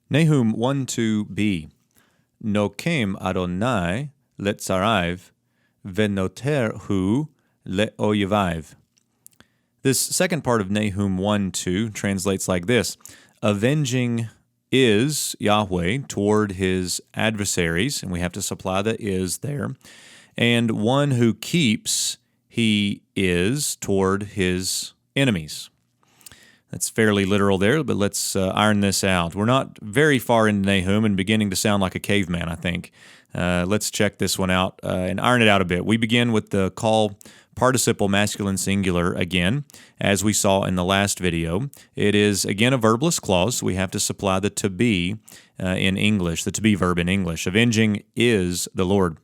Nahum 1:2b. Nokem Adonai letzaraiv, venoterhu leoyeviv. This second part of Nahum 1:2 translates like this: Avenging is Yahweh toward his adversaries, and we have to supply the is there, and one who keeps, he is toward his enemies. That's fairly literal there, but let's iron this out. We're not very far into Nahum and beginning to sound like a caveman, I think. Let's check this one out and iron it out a bit. We begin with the call participle masculine singular again, as we saw in the last video. It is, again, a verbless clause, so we have to supply the to be in English, the to be verb in English. Avenging is the Lord.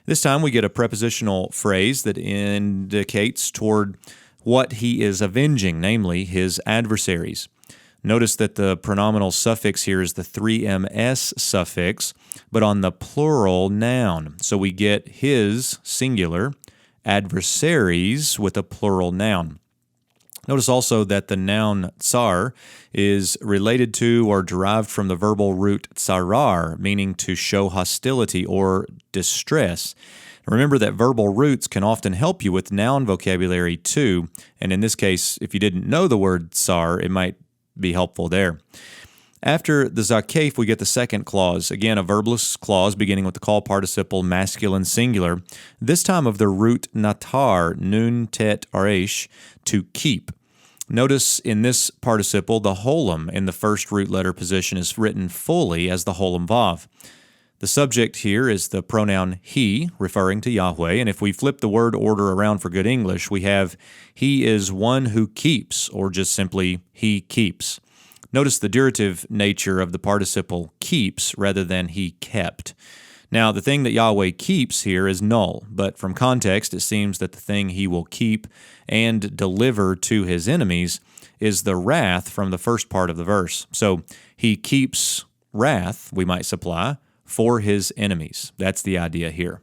This time we get a prepositional phrase that indicates toward what he is avenging, namely his adversaries. Notice that the pronominal suffix here is the 3ms suffix, but on the plural noun. So we get his singular, adversaries with a plural noun. Notice also that the noun tsar is related to or derived from the verbal root tsarar, meaning to show hostility or distress. Remember that verbal roots can often help you with noun vocabulary too, and in this case, if you didn't know the word tsar, it might be helpful there. After the zakef, we get the second clause, again a verbless clause beginning with the call participle masculine singular, this time of the root natar, nun tet aresh, to keep. Notice in this participle, the holum in the first root letter position is written fully as the holum vav. The subject here is the pronoun he, referring to Yahweh, and if we flip the word order around for good English, we have he is one who keeps, or just simply he keeps. Notice the durative nature of the participle keeps rather than he kept. Now, the thing that Yahweh keeps here is null, but from context, it seems that the thing he will keep and deliver to his enemies is the wrath from the first part of the verse. So he keeps wrath, we might supply, for his enemies. That's the idea here.